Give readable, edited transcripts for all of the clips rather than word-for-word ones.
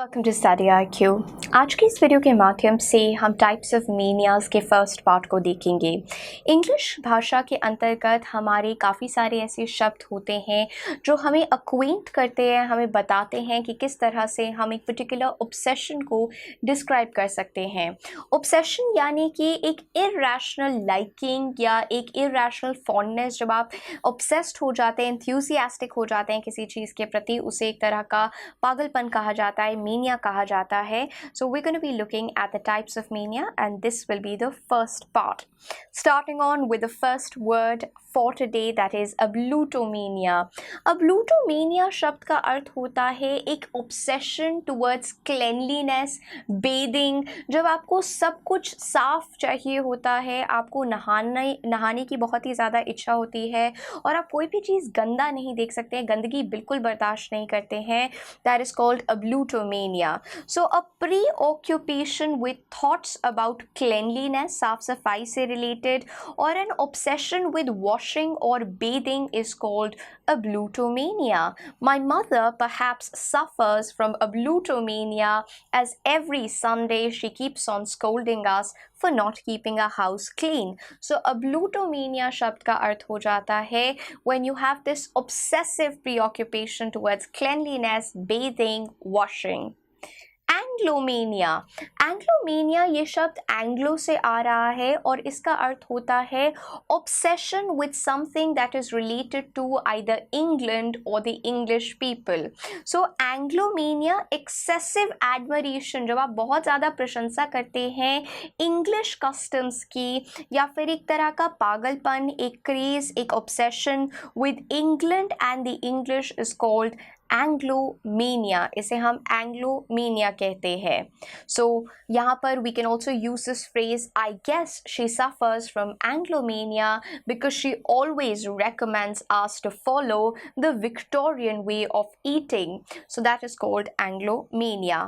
Welcome to study IQ। आज की इस वीडियो के माध्यम से हम टाइप्स ऑफ मीनियाज के फर्स्ट पार्ट को देखेंगे। इंग्लिश भाषा के अंतर्गत हमारे काफ़ी सारे ऐसे शब्द होते हैं जो हमें अक्वेंट करते हैं, हमें बताते हैं कि किस तरह से हम एक पर्टिकुलर ऑब्सेशन को डिस्क्राइब कर सकते हैं। ऑब्सेशन यानी कि एक इरैशनल लाइकिंग या एक इरैशनल फॉन्डनेस। जब आप ऑब्सेस्ड हो जाते हैं, एंथुसियास्टिक हो जाते हैं किसी चीज़ के प्रति, उसे एक तरह का पागलपन कहा जाता है, mania कहा जाता है। So we're going to be looking at the types of mania and this will be the first part. Starting on with the first word for today, that is ablutomania. Ablutomania शब्द का अर्थ होता है एक obsession towards cleanliness, bathing। जब आपको सब कुछ साफ चाहिए होता है, आपको नहाने की बहुत ही ज़्यादा इच्छा होती है और आप कोई भी चीज़ गंदा नहीं देख सकते हैं, गंदगी बिल्कुल बर्दाश्त नहीं करते हैं, that is called ablutomania. So a preoccupation with thoughts about cleanliness, साफ सफाई से related, or an obsession with washing or bathing is called ablutomania. My mother perhaps suffers from ablutomania as every Sunday she keeps on scolding us for not keeping our house clean. So ablutomania शब्द का अर्थ हो जाता है when you have this obsessive preoccupation towards cleanliness, bathing, washing. एंग्लोमेनिया ये शब्द Anglo से आ रहा है और इसका अर्थ होता है obsession with something that is related to either England और the English people. So anglomania excessive admiration, जब आप बहुत ज़्यादा प्रशंसा करते हैं इंग्लिश कस्टम्स की, या फिर एक तरह का पागलपन, एक क्रेज, एक obsession with England and the English is called anglomania. इसे हम एंग्लोमेनिया कहते हैं। सो यहाँ पर we can also use this phrase, I guess she suffers from anglomania because she always recommends us to follow the Victorian way of eating. So that is called एंग्लोमेनिया।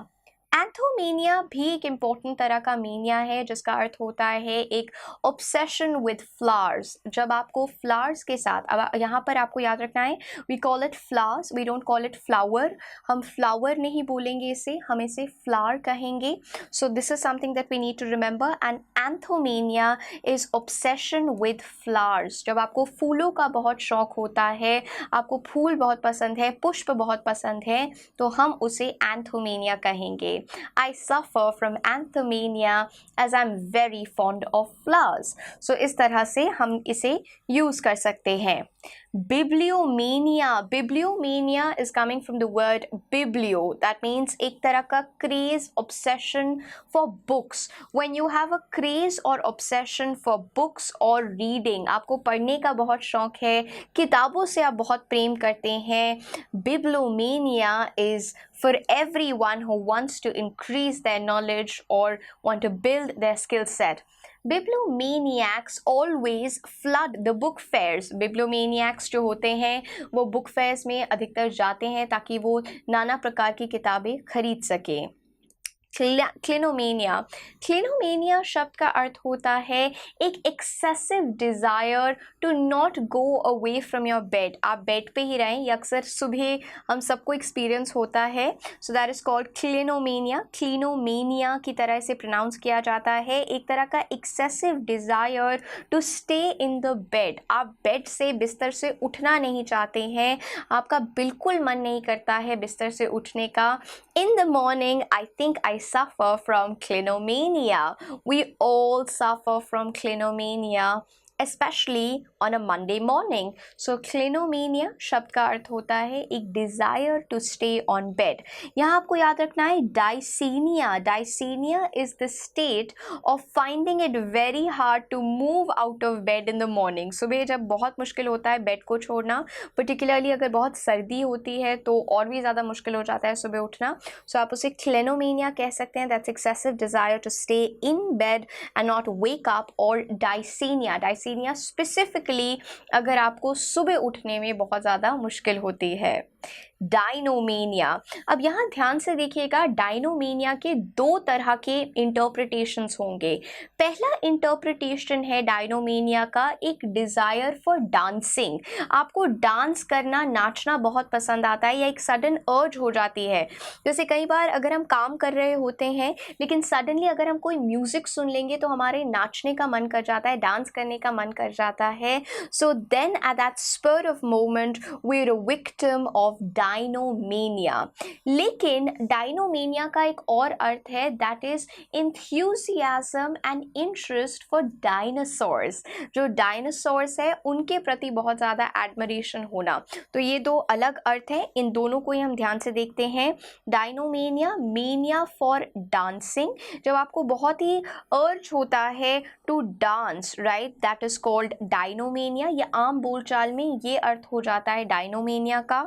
एंथोमेनिया भी एक important तरह का mania है जिसका अर्थ होता है एक ऑब्सेशन विद फ्लावर्स। जब आपको फ्लावर्स के साथ, अब यहाँ पर आपको याद रखना है, we call it flowers, we don't call it flower. हम फ्लावर नहीं बोलेंगे इसे, हम इसे फ्लावर कहेंगे। So this is something that we need to remember. And anthomania is obsession with flowers. जब आपको फूलों का बहुत शौक होता है, आपको फूल बहुत पसंद है, पुष्प बहुत पसंद है, तो हम उसे एंथोमेनिया कहेंगे। I suffer from anthomania as I'm very fond of flowers. So इस तरह से हम इसे यूज कर सकते हैं। Bibliomania is coming from the word biblio. That means एक तरह का craze, obsession for books. When you have a craze or obsession for books or reading, आपको पढ़ने का बहुत शौक है, किताबों से आप बहुत प्रेम करते हैं, bibliomania is for everyone who wants to increase their knowledge or want to build their skill set. Bibliomaniacs always flood the book fairs. Bibliomaniacs जो होते हैं वो बुक फेयर्स में अधिकतर जाते हैं ताकि वो नाना प्रकार की किताबें खरीद सकें। क्लिनोमेनिया शब्द का अर्थ होता है एक excessive desire to not go away from your bed. आप बेड पे ही रहें, या अक्सर सुबह हम सबको एक्सपीरियंस होता है। सो दैट इज़ कॉल्ड क्लिनोमेनिया की तरह से प्रोनाउंस किया जाता है। एक तरह का excessive desire to stay in the bed. आप बेड से, बिस्तर से उठना नहीं चाहते हैं, आपका बिल्कुल मन नहीं करता है बिस्तर से उठने का। In the morning I think I suffer from clinomania. We all suffer from clinomania, especially on a Monday morning. So clinomania शब्द का अर्थ होता है एक desire to stay on bed. यहाँ आपको याद रखना है dysenia is the state of finding it very hard to move out of bed in the morning. सुबह जब बहुत मुश्किल होता है बेड को छोड़ना, particularly अगर बहुत सर्दी होती है तो और भी ज़्यादा मुश्किल हो जाता है सुबह उठना। So आप उसे clinomania कह सकते हैं, that's excessive desire to stay in bed and not wake up, or dysenia specifically अगर आपको सुबह उठने में बहुत ज़्यादा मुश्किल होती है। डायनोमेनिया। अब यहाँ ध्यान से देखिएगा, डायनोमेनिया के दो तरह के इंटरप्रिटेशंस होंगे। पहला इंटरप्रिटेशन है डायनोमेनिया का एक डिज़ायर फॉर डांसिंग। आपको डांस करना, नाचना बहुत पसंद आता है या एक सडन अर्ज हो जाती है। जैसे कई बार अगर हम काम कर रहे होते हैं लेकिन सडनली अगर हम कोई म्यूज़िक सुन लेंगे तो हमारे नाचने का मन कर जाता है, डांस करने का मन कर जाता है। So then at that spur of moment we are a victim of dinomania. लेकिन डायनोमेनिया का एक और अर्थ है, that is enthusiasm and interest for dinosaurs. जो डायनासोर्स है उनके प्रति बहुत ज़्यादा एडमिरेशन होना। तो ये दो अलग अर्थ हैं, इन दोनों को ही हम ध्यान से देखते हैं। डायनोमेनिया, मेनिया फॉर डांसिंग, जब आपको बहुत ही अर्ज होता है to dance, right, that is called dinomania. ये आम बोलचाल में ये अर्थ हो जाता है डायनोमेनिया का।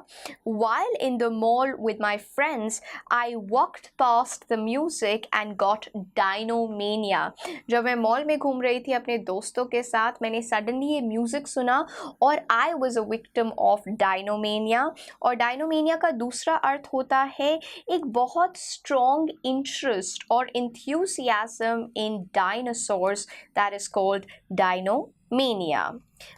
While in the mall with my friends, I walked past the music and got डायनोमेनिया। जब मैं मॉल में घूम रही थी अपने दोस्तों के साथ, मैंने सडनली ये म्यूज़िक सुना और I was a victim of dinomania. और डायनोमेनिया का दूसरा अर्थ होता है एक बहुत स्ट्रॉन्ग इंटरेस्ट और enthusiasm in dinosaurs, that is called dinomania.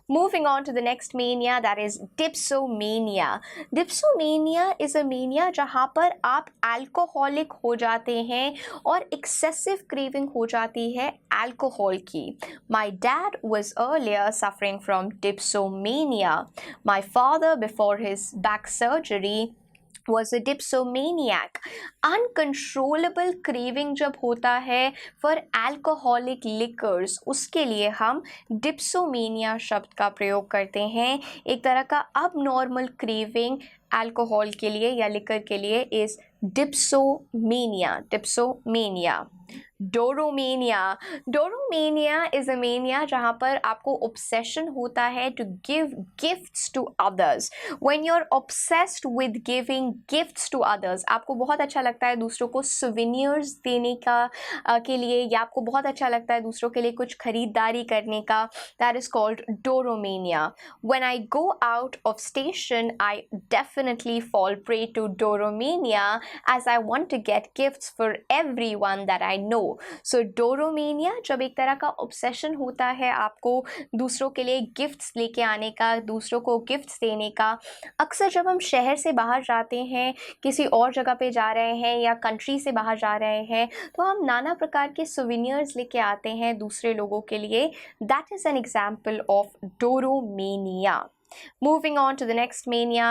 Moving on to the next mania, that is dipsomania. Dipsomania is a mania जहाँ पर आप अल्कोहलिक हो जाते हैं और excessive craving हो जाती है अल्कोहल की। My dad was earlier suffering from dipsomania. My father, before his back surgery, was a dipsomaniac. Uncontrollable craving जब होता है for alcoholic liquors, उसके लिए हम dipsomania शब्द का प्रयोग करते हैं। एक तरह का abnormal craving अल्कोहल के लिए या लिकर के लिए is dipsomania. Dipsomania. Doromania. Doromania is a mania जहाँ पर आपको ऑब्सेशन होता है to give gifts to others. When you are obsessed with giving gifts to others, आपको बहुत अच्छा लगता है दूसरों को सुवेनियर्स देने का के लिए, या आपको बहुत अच्छा लगता है दूसरों के लिए कुछ खरीदारी करने का, that is called doromania. When I go out of station I definitely fall prey to doromania as I want to get gifts for everyone that I know. So doromania जब एक तरह का obsession होता है आपको दूसरों के लिए गिफ्ट्स लेके आने का, दूसरों को गिफ्ट्स देने का। अक्सर जब हम शहर से बाहर जाते हैं, किसी और जगह पे जा रहे हैं या कंट्री से बाहर जा रहे हैं, तो हम नाना प्रकार के सोवेनियर्स लेके आते हैं दूसरे लोगों के लिए। That is an example of doromania. Moving on to the next mania,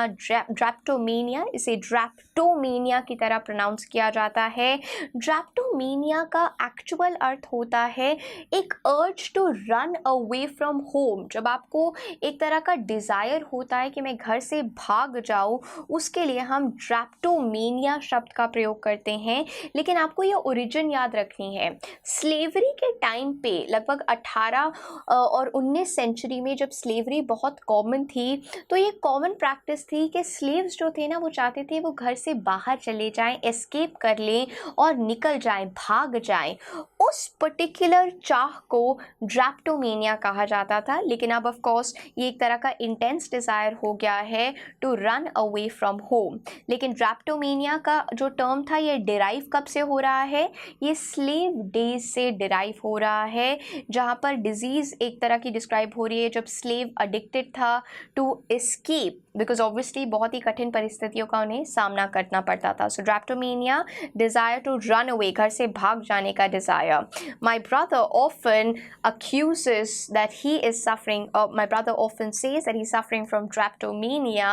ड्रैप्टोमेनिया। इसे ड्रैप्टोमेनिया की तरह प्रोनाउंस किया जाता है। ड्रैप्टोमेनिया का एक्चुअल अर्थ होता है एक urge to run away from home. जब आपको एक तरह का डिज़ायर होता है कि मैं घर से भाग जाऊँ, उसके लिए हम ड्रैप्टोमेनिया शब्द का प्रयोग करते हैं। लेकिन आपको ये ओरिजिन याद रखनी है। स्लेवरी के टाइम पे लगभग 18 और 19 सेंचुरी में जब स्लेवरी बहुत कॉमन थी, तो ये कॉमन प्रैक्टिस थी कि स्लेव्स जो थे ना, वो चाहते थे वो घर से बाहर चले जाएं, एस्केप कर लें और निकल जाएं, भाग जाएं। उस पर्टिकुलर चाह को ड्रैप्टोमेनिया कहा जाता था। लेकिन अब ऑफ कोर्स ये एक तरह का इंटेंस डिज़ायर हो गया है to run away from home. लेकिन ड्रैप्टोमेनिया का जो टर्म था ये डिराइव कब से हो रहा है? ये स्लेव डेज से डिराइव हो रहा है, जहाँ पर डिजीज़ एक तरह की डिस्क्राइब हो रही है जब स्लेव अडिक्टेड था टू एस्केप, बिकॉज ऑब्वियसली बहुत ही कठिन परिस्थितियों का उन्हें सामना करना पड़ता था। सो ड्रैप्टोमेनिया, डिज़ायर टू रन अवे, घर से भाग जाने का desire. My brother often accuses that he is suffering, my brother often says that he's suffering from drapetomania,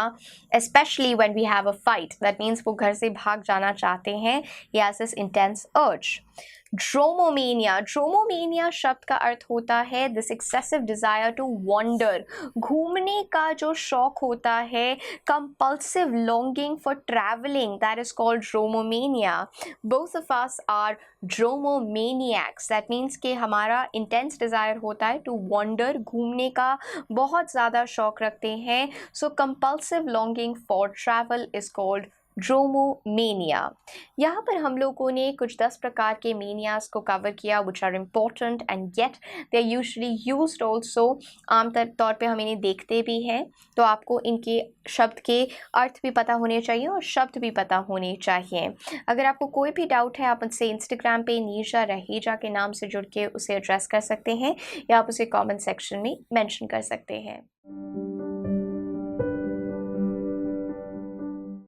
especially when we have a fight. That means वो घर से भाग जाना चाहते हैं। He has this intense urge. ड्रोमोमेनिया। ड्रोमोमेनिया शब्द का अर्थ होता है this excessive desire to wander, घूमने का जो शौक होता है, compulsive longing for travelling, that is called dromomania. Both of us are dromomaniacs, that means कि हमारा इंटेंस डिज़ायर होता है टू वॉन्डर, घूमने का बहुत ज़्यादा शौक रखते हैं। So compulsive longing for travel is called dromomania. यहाँ पर हम लोगों ने कुछ 10 प्रकार के मेनियाज को कवर किया which are important and yet they are usually used also. आम तौर पे हम इन्हें देखते भी हैं, तो आपको इनके शब्द के अर्थ भी पता होने चाहिए और शब्द भी पता होने चाहिए। अगर आपको कोई भी डाउट है, आप उनसे इंस्टाग्राम पे नीशा रहेजा के नाम से जुड़ के उसे एड्रेस कर सकते हैं या आप उसे कमेंट सेक्शन में मेंशन कर सकते हैं।